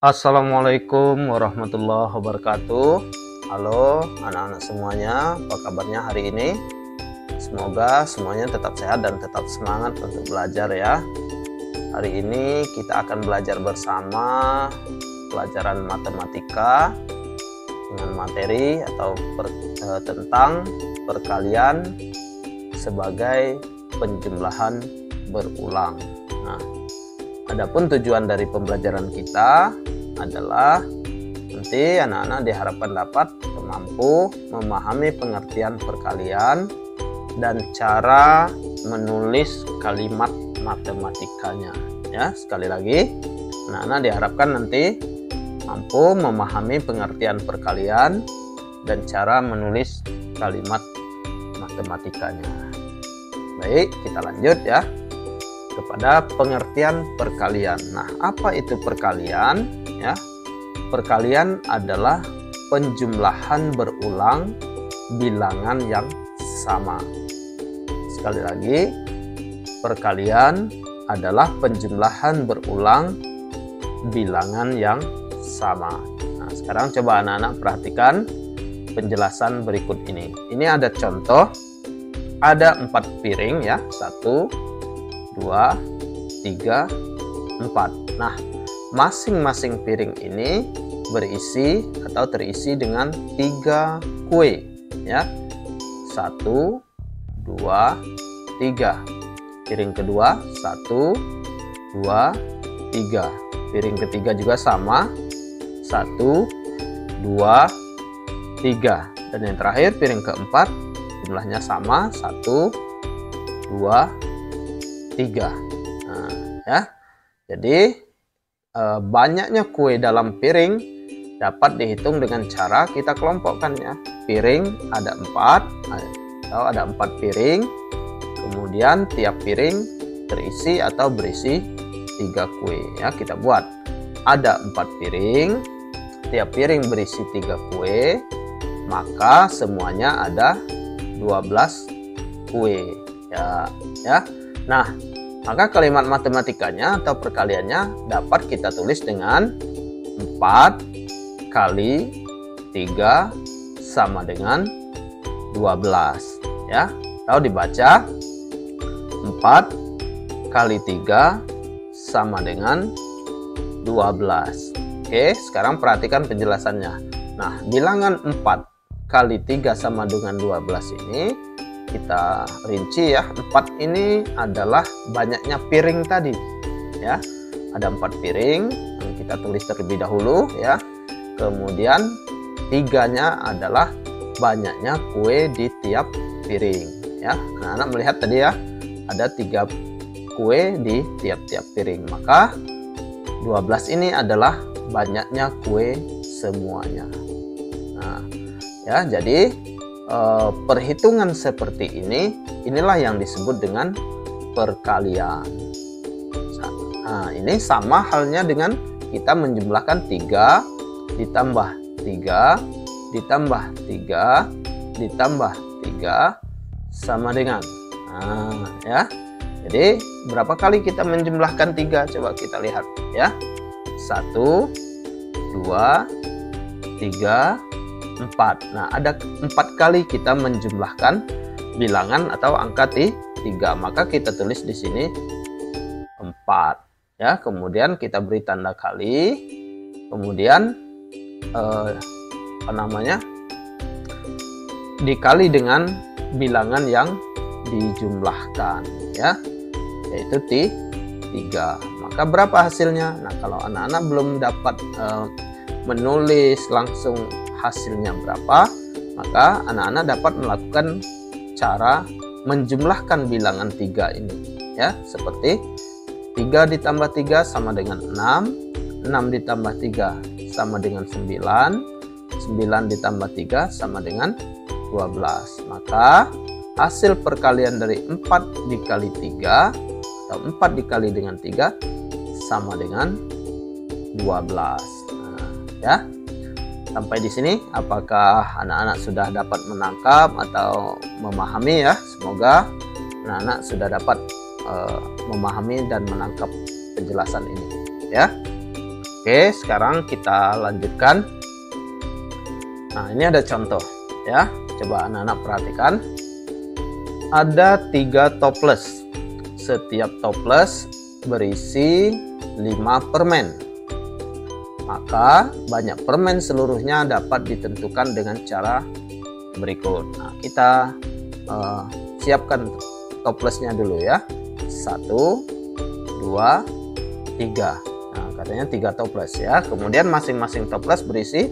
Assalamualaikum warahmatullahi wabarakatuh. Halo anak-anak semuanya, apa kabarnya hari ini? Semoga semuanya tetap sehat dan tetap semangat untuk belajar ya. Hari ini kita akan belajar bersama pelajaran matematika dengan materi atau tentang perkalian sebagai penjumlahan berulang. Nah, adapun tujuan dari pembelajaran kita adalah nanti anak-anak diharapkan dapat mampu memahami pengertian perkalian dan cara menulis kalimat matematikanya ya. Sekali lagi, anak-anak diharapkan nanti mampu memahami pengertian perkalian dan cara menulis kalimat matematikanya. Baik, kita lanjut ya kepada pengertian perkalian. Nah, apa itu perkalian ya? Perkalian adalah penjumlahan berulang bilangan yang sama. Sekali lagi, perkalian adalah penjumlahan berulang bilangan yang sama. Nah, sekarang coba anak-anak perhatikan penjelasan berikut ini. Ini ada contoh, ada 4 piring ya, 1, 2, 3, 4. Nah, masing-masing piring ini berisi atau terisi dengan 3 kue ya. 1, 2, 3. Piring kedua 1, 2, 3. Piring ketiga juga sama 1, 2, 3. Dan yang terakhir piring keempat jumlahnya sama 1, 2, 3. Nah, ya. Jadi banyaknya kue dalam piring dapat dihitung dengan cara kita kelompokkan ya. Piring ada 4 atau ada 4 piring. Kemudian tiap piring terisi atau berisi 3 kue ya. Kita buat ada 4 piring, tiap piring berisi 3 kue, maka semuanya ada 12 kue ya. Nah, maka kalimat matematikanya atau perkaliannya dapat kita tulis dengan 4 kali 3 sama dengan 12 ya. Atau dibaca 4 kali 3 sama dengan 12. Oke, sekarang perhatikan penjelasannya. Nah, bilangan 4 kali 3 sama dengan 12 ini kita rinci ya. 4 ini adalah banyaknya piring tadi ya. Ada 4 piring yang kita tulis terlebih dahulu ya. Kemudian 3-nya adalah banyaknya kue di tiap piring ya. Anak-anak melihat tadi ya, ada 3 kue di tiap-tiap piring, maka 12 ini adalah banyaknya kue semuanya. Nah ya, jadi perhitungan seperti inilah yang disebut dengan perkalian. Nah, ini sama halnya dengan kita menjumlahkan 3 ditambah 3 ditambah 3 ditambah 3 sama dengan, nah ya. Jadi berapa kali kita menjumlahkan 3? Coba kita lihat ya. 1, 2, 3, 4. Nah, ada 4 kali kita menjumlahkan bilangan atau angka 3, maka kita tulis di sini 4 ya. Kemudian kita beri tanda kali, kemudian dikali dengan bilangan yang dijumlahkan ya, yaitu 3. Maka berapa hasilnya? Nah, kalau anak-anak belum dapat menulis langsung hasilnya berapa, maka anak-anak dapat melakukan cara menjumlahkan bilangan 3 ini ya, seperti 3 ditambah 3 sama dengan 6, 6 ditambah 3 sama dengan 9, 9 ditambah 3 sama dengan 12. Maka hasil perkalian dari 4 dikali 3 atau 4 dikali dengan 3 sama dengan 12. Nah, ya. Sampai di sini apakah anak-anak sudah dapat menangkap atau memahami ya? Semoga anak-anak sudah dapat memahami dan menangkap penjelasan ini ya. Oke, sekarang kita lanjutkan. Nah, ini ada contoh ya. Coba anak-anak perhatikan. Ada 3 toples. Setiap toples berisi 5 permen. Maka banyak permen seluruhnya dapat ditentukan dengan cara berikut. Nah, kita siapkan toplesnya dulu ya. 1, 2, 3. Nah, katanya 3 toples ya. Kemudian masing-masing toples berisi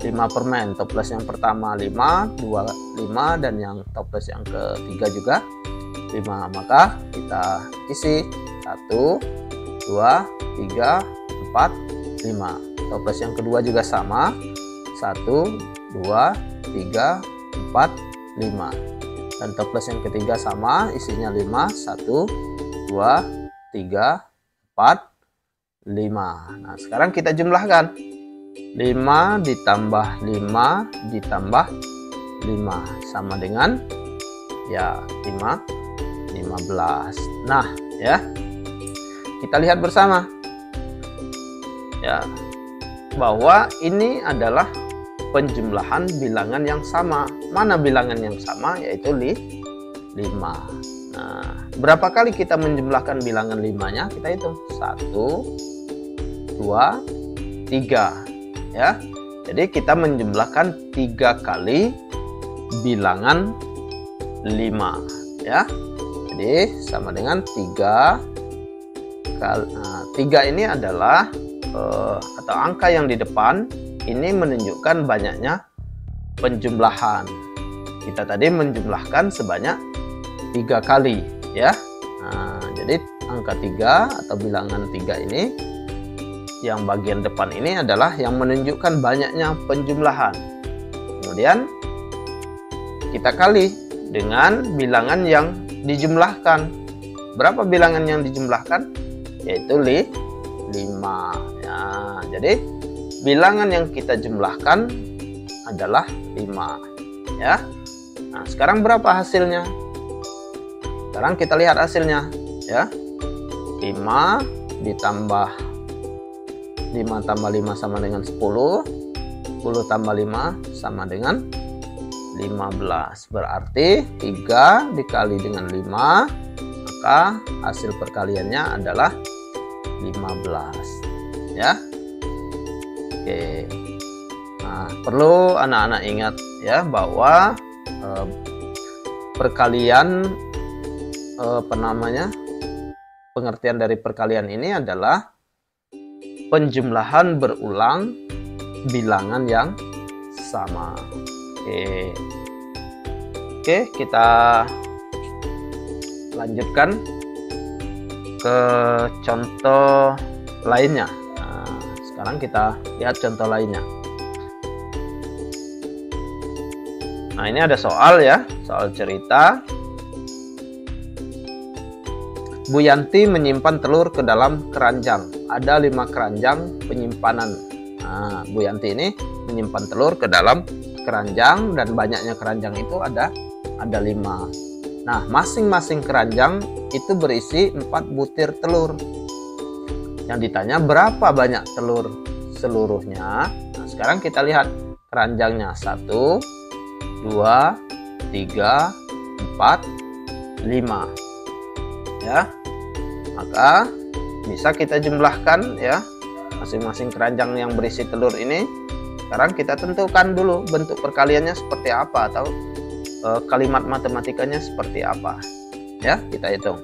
5 permen. Toples yang pertama 5, 2 5, dan yang toples yang ketiga juga 5. Maka kita isi 1, 2, 3, 4, 5. Toples yang kedua juga sama, 1, 2, 3, 4, 5. Dan toples yang ketiga sama, isinya 5, 1, 2, 3, 4, 5. Nah, sekarang kita jumlahkan. 5 ditambah 5 ditambah 5 sama dengan ya 15. Nah, ya. Kita lihat bersama. Ya, bahwa ini adalah penjumlahan bilangan yang sama. Mana bilangan yang sama? Yaitu 5. Nah, berapa kali kita menjumlahkan bilangan 5-nya? Kita hitung. 1, 2, 3. Ya, jadi kita menjumlahkan 3 kali bilangan 5 ya. Jadi sama dengan 3 kali 3 ini adalah atau angka yang di depan ini menunjukkan banyaknya penjumlahan. Kita tadi menjumlahkan sebanyak 3 kali ya. Nah, jadi angka 3 atau bilangan 3 ini yang bagian depan ini adalah yang menunjukkan banyaknya penjumlahan. Kemudian kita kali dengan bilangan yang dijumlahkan. Berapa bilangan yang dijumlahkan? Yaitu 5. Ya, jadi bilangan yang kita jumlahkan adalah 5 ya. Nah, sekarang berapa hasilnya? Sekarang kita lihat hasilnya ya. 5 ditambah 5 tambah 5 sama dengan 10. 10 tambah 5 sama dengan 15. Berarti 3 dikali dengan 5, maka hasil perkaliannya adalah 15. Ya. Oke. Nah, perlu anak-anak ingat ya bahwa perkalian pengertian dari perkalian ini adalah penjumlahan berulang bilangan yang sama. Oke, kita lanjutkan ke contoh lainnya. Nah, sekarang kita lihat contoh lainnya. Nah, ini ada soal ya, soal cerita. Bu Yanti menyimpan telur ke dalam keranjang. Ada 5 keranjang penyimpanan. Nah, Bu Yanti ini menyimpan telur ke dalam keranjang dan banyaknya keranjang itu ada 5. Nah, masing-masing keranjang itu berisi 4 butir telur. Yang ditanya berapa banyak telur seluruhnya. Nah, sekarang kita lihat keranjangnya. 1, 2, 3, 4, 5. Ya. Maka bisa kita jumlahkan ya masing-masing keranjang yang berisi telur ini. Sekarang kita tentukan dulu bentuk perkaliannya seperti apa atau kalimat matematikanya seperti apa. Ya, kita hitung.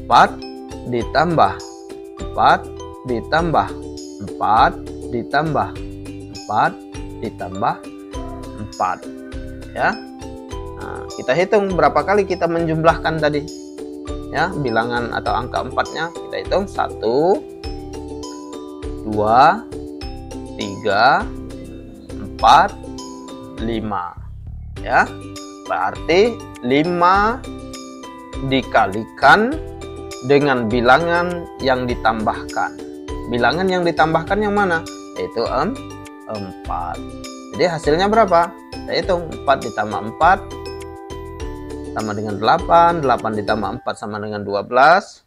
4 ditambah 4 ditambah 4 ditambah 4 ditambah 4. Ya. Nah, kita hitung berapa kali kita menjumlahkan tadi. Ya, bilangan atau angka 4-nya kita hitung 1, 2, 3, 4, 5. Ya, berarti 5 dikalikan dengan bilangan yang ditambahkan. Bilangan yang ditambahkan yang mana? Yaitu 4. Jadi hasilnya berapa? Kita hitung 4 ditambah 4 sama dengan 8, 8 ditambah 4 sama dengan 12,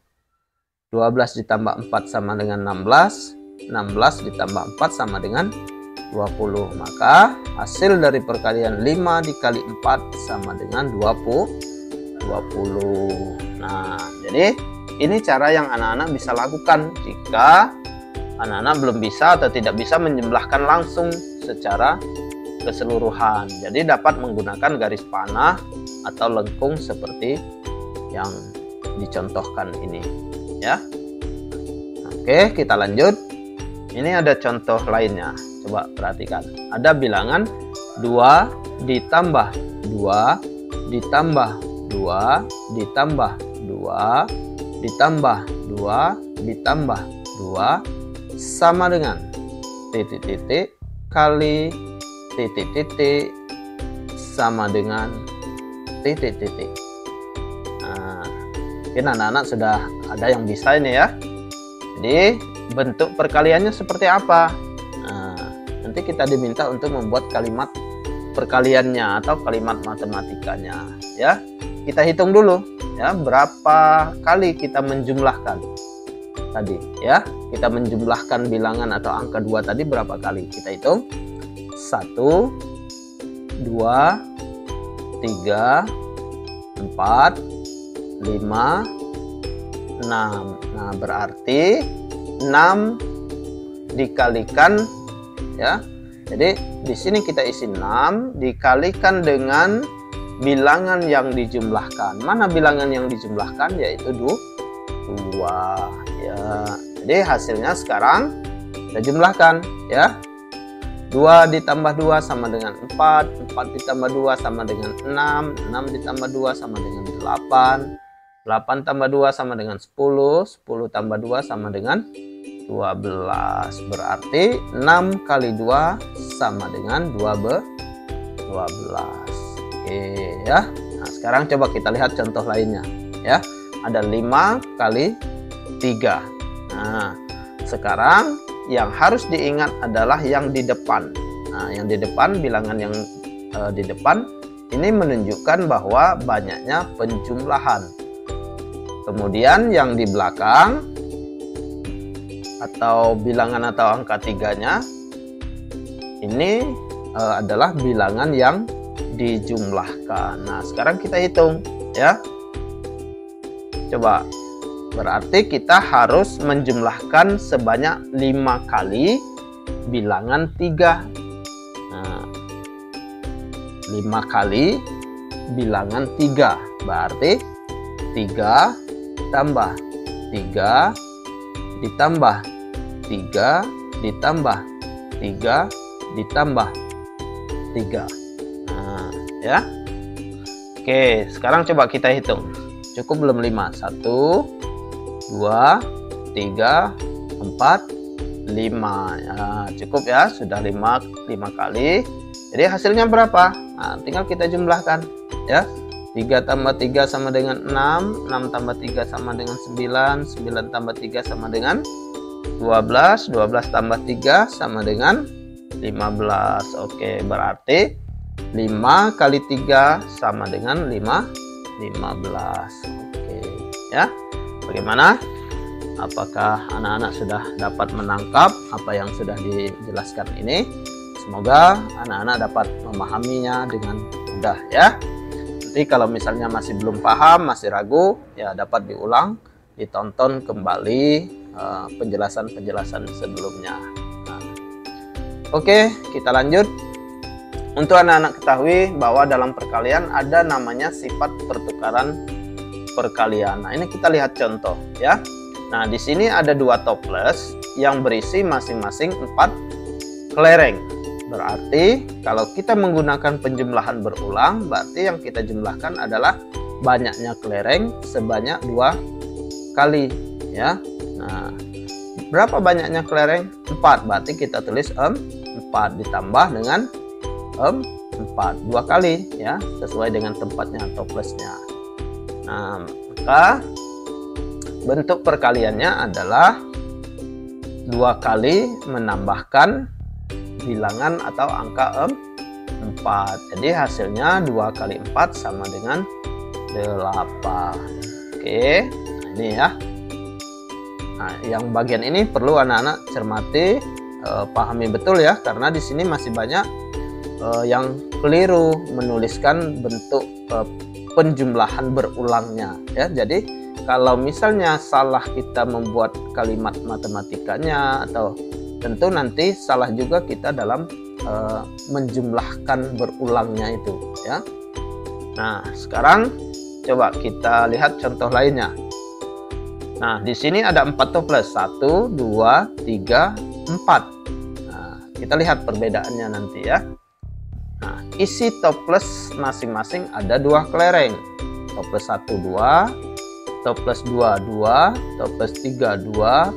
12 ditambah 4 sama dengan 16. 16 ditambah 4 sama dengan 20. Maka hasil dari perkalian 5 dikali 4 sama dengan 20. Nah, jadi ini cara yang anak-anak bisa lakukan jika anak-anak belum bisa atau tidak bisa menjumlahkan langsung secara keseluruhan. Jadi dapat menggunakan garis panah atau lengkung seperti yang dicontohkan ini, ya. Oke, kita lanjut. Ini ada contoh lainnya. Coba perhatikan. Ada bilangan 2 ditambah 2 ditambah 2 ditambah 2 ditambah 2 ditambah 2 sama dengan titik-titik kali titik-titik sama dengan titik-titik. Nah, mungkin anak-anak sudah ada yang bisa ini ya. Jadi bentuk perkaliannya seperti apa? Nah, nanti kita diminta untuk membuat kalimat perkaliannya atau kalimat matematikanya, ya. Kita hitung dulu, ya, berapa kali kita menjumlahkan tadi, ya. Kita menjumlahkan bilangan atau angka 2 tadi berapa kali? Kita hitung. 1, 2, 3, 4, 5, 6. Nah, berarti 6 dikalikan, ya. Jadi di sini kita isi 6 dikalikan dengan bilangan yang dijumlahkan. Mana bilangan yang dijumlahkan? Yaitu 2, ya. Jadi hasilnya sekarang kita jumlahkan, ya. 2 ditambah 2 sama dengan 4, 4 ditambah 2 sama dengan 6, 6 ditambah 2 sama dengan 8, 8 tambah 2 sama dengan 10, 10 tambah 2 sama dengan 12. Berarti 6 kali 2 sama dengan 12. Oke, ya. Nah, sekarang coba kita lihat contoh lainnya, ya. Ada 5 kali 3. Nah, sekarang yang harus diingat adalah yang di depan. Nah, yang di depan, bilangan yang di depan ini menunjukkan bahwa banyaknya penjumlahan. Kemudian yang di belakang atau bilangan atau angka 3-nya ini adalah bilangan yang dijumlahkan. Nah, sekarang kita hitung, ya. Coba. Berarti kita harus menjumlahkan sebanyak 5 kali bilangan 3. Nah, 5 kali bilangan 3. Berarti 3 tambah 3 ditambah 3 ditambah 3 ditambah 3. Nah, ya. Oke, sekarang coba kita hitung. Cukup belum 5? 1, 2, 3, 4, 5. Ya, cukup ya, sudah 5 kali. Jadi hasilnya berapa? Nah, tinggal kita jumlahkan, ya. 3 tambah 3 sama dengan 6, 6 tambah 3 sama dengan 9, 9 tambah 3 sama dengan 12, 12 tambah 3 sama dengan 15. Oke, berarti 5 kali 3 sama dengan 15. Oke, ya. Bagaimana? Apakah anak-anak sudah dapat menangkap apa yang sudah dijelaskan ini? Semoga anak-anak dapat memahaminya dengan mudah, ya. Nanti kalau misalnya masih belum paham, masih ragu, ya dapat diulang, ditonton kembali penjelasan-penjelasan sebelumnya. Nah, oke, kita lanjut. Untuk anak-anak ketahui bahwa dalam perkalian ada namanya sifat pertukaran perkalian. Nah, ini kita lihat contoh, ya. Nah, di sini ada 2 toples yang berisi masing-masing 4 kelereng. Berarti kalau kita menggunakan penjumlahan berulang, berarti yang kita jumlahkan adalah banyaknya kelereng sebanyak 2 kali, ya. Nah, berapa banyaknya kelereng? 4. Berarti kita tulis 4 ditambah dengan 4, 2 kali, ya, sesuai dengan tempatnya toplesnya. Nah, maka bentuk perkaliannya adalah 2 kali menambahkan bilangan atau angka 4. Jadi hasilnya 2 kali 4 sama dengan 8. Oke, nah ini ya. Nah, yang bagian ini perlu anak-anak cermati, pahami betul ya, karena di sini masih banyak yang keliru menuliskan bentuk penjumlahan berulangnya ya. Jadi kalau misalnya salah kita membuat kalimat matematikanya, atau tentu nanti salah juga kita dalam menjumlahkan berulangnya itu ya. Nah, sekarang coba kita lihat contoh lainnya. Nah, di sini ada 4 toples, 1, 2, 3, 4. Nah, kita lihat perbedaannya nanti ya. Nah, isi toples masing-masing ada 2 kelereng. Toples 1 2, toples 2 2, toples 3 2.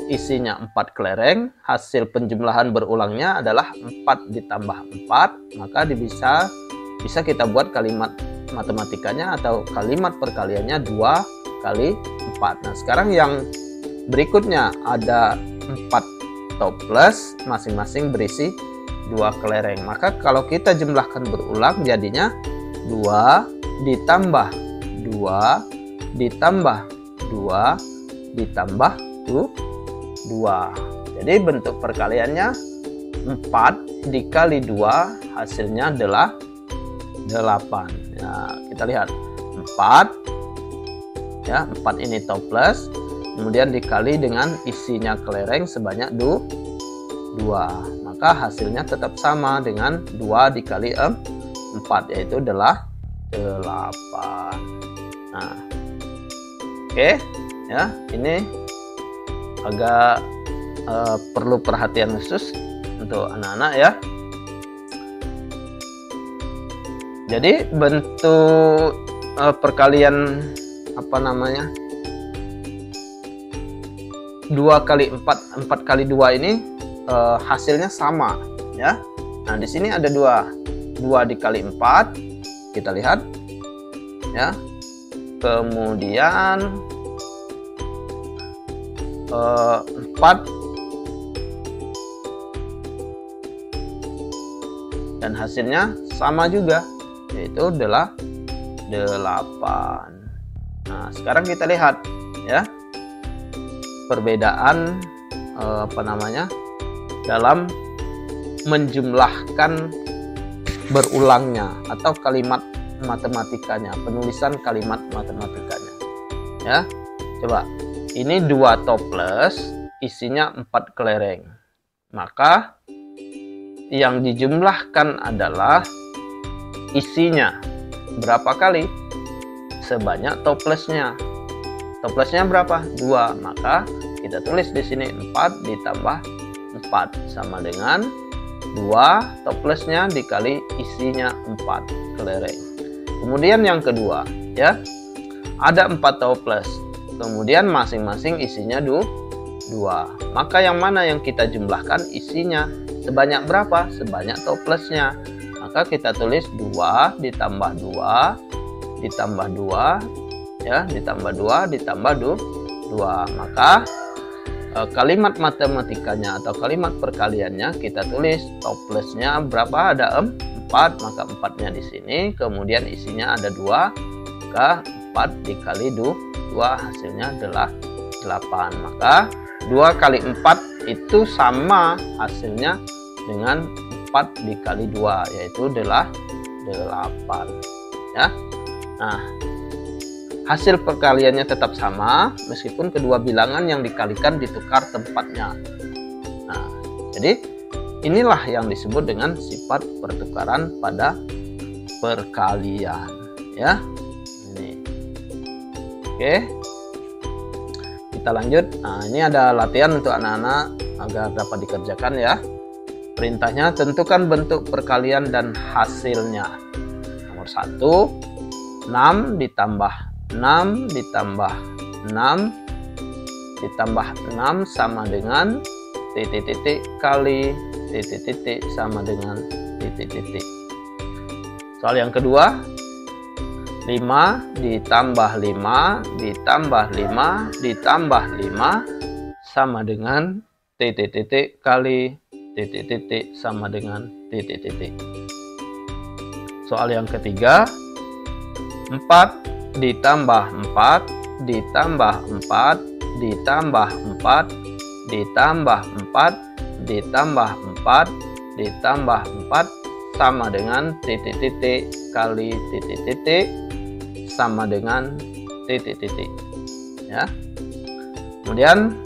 Isinya 4 kelereng, hasil penjumlahan berulangnya adalah 4 ditambah 4, maka bisa kita buat kalimat matematikanya atau kalimat perkaliannya 2 kali 4. Nah, sekarang yang berikutnya ada 4 toples, masing-masing berisi 2 kelereng. Maka kalau kita jumlahkan berulang jadinya 2 ditambah 2 ditambah 2 ditambah 2. Jadi bentuk perkaliannya 4 dikali 2, hasilnya adalah 8. Nah, kita lihat 4 ya, 4 ini toples, kemudian dikali dengan isinya kelereng sebanyak 2, maka hasilnya tetap sama dengan 2 dikali 4, yaitu adalah 8. Nah, oke ya, ini agak perlu perhatian khusus untuk anak-anak ya. Jadi bentuk perkalian 2 kali 4 kali 2 ini hasilnya sama ya. Nah, di sini ada 2 dikali 4, kita lihat ya. Kemudian 4 dan hasilnya sama juga, yaitu adalah 8. Nah, sekarang kita lihat ya perbedaan dalam menjumlahkan berulangnya atau kalimat matematikanya, penulisan kalimat matematikanya ya. Coba, ini 2 toples, isinya 4 kelereng, maka yang dijumlahkan adalah isinya berapa kali? Sebanyak toplesnya. Toplesnya berapa? 2, maka kita tulis di sini 4 ditambah 4 sama dengan 2 toplesnya dikali isinya 4 kelereng. Kemudian yang kedua ya, ada 4 toples, kemudian masing-masing isinya 2, maka yang mana yang kita jumlahkan isinya? Sebanyak berapa? Sebanyak toplesnya. Maka kita tulis 2 ditambah 2 ditambah 2 ya, ditambah 2 ditambah 2. Maka kalimat matematikanya atau kalimat perkaliannya kita tulis toplesnya berapa? Ada 4, maka 4-nya di sini, kemudian isinya ada 2, maka 4 dikali 2 hasilnya adalah 8. Maka 2 kali 4 itu sama hasilnya dengan 4 dikali 2, yaitu adalah 8 ya. Nah, hasil perkaliannya tetap sama meskipun kedua bilangan yang dikalikan ditukar tempatnya. Nah, jadi inilah yang disebut dengan sifat pertukaran pada perkalian ya. Ini. Oke. Kita lanjut. Nah, ini ada latihan untuk anak-anak agar dapat dikerjakan ya. Perintahnya, tentukan bentuk perkalian dan hasilnya. Nomor 1, 6 ditambah 6 ditambah 6 ditambah 6 sama dengan titik-titik kali titik-titik sama dengan titik-titik. Soal yang kedua, 5 ditambah 5 ditambah 5 ditambah 5 sama dengan titik-titik kali titik titik sama dengan titik titik. Soal yang ketiga, 4 ditambah 4 ditambah 4 ditambah 4 ditambah 4 ditambah 4 ditambah 4 sama dengan titik titik kali titik titik sama dengan titik titik, ya. Kemudian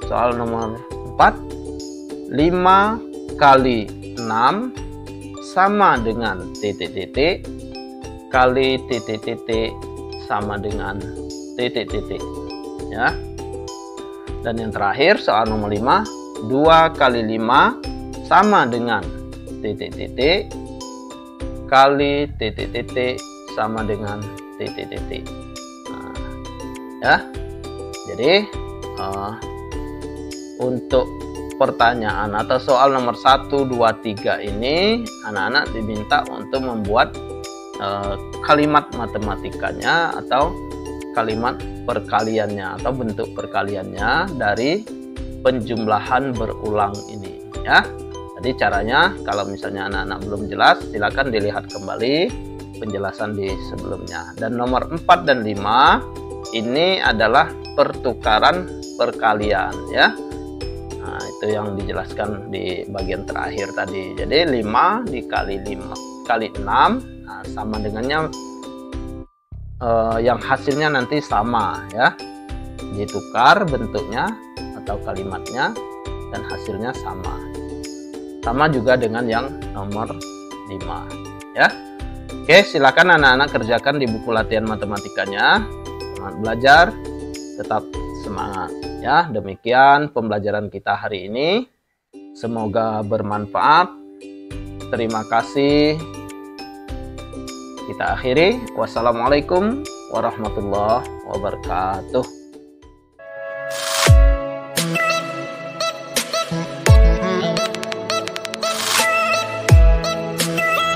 soal nomor 4, 5 kali 6 sama dengan titik titik kali titik titik sama dengan titik titik, ya. Dan yang terakhir soal nomor 5, 2 kali 5 sama dengan titik titik kali titik titik sama dengan titik titik. Nah, ya. Jadi untuk pertanyaan atau soal nomor 1, 2, 3 ini anak-anak diminta untuk membuat kalimat matematikanya atau kalimat perkaliannya atau bentuk perkaliannya dari penjumlahan berulang ini, ya. Jadi caranya, kalau misalnya anak-anak belum jelas, silakan dilihat kembali penjelasan di sebelumnya. Dan nomor 4 dan 5 ini adalah pertukaran perkalian, ya. Nah, itu yang dijelaskan di bagian terakhir tadi. Jadi 5 dikali 5 kali 6, nah, sama dengannya yang hasilnya nanti sama, ya. Ditukar bentuknya atau kalimatnya dan hasilnya sama. Sama juga dengan yang nomor 5, ya. Oke, silakan anak-anak kerjakan di buku latihan matematikanya. Semangat belajar, tetap semangat, ya. Demikian pembelajaran kita hari ini. Semoga bermanfaat. Terima kasih. Kita akhiri. Wassalamualaikum warahmatullahi wabarakatuh.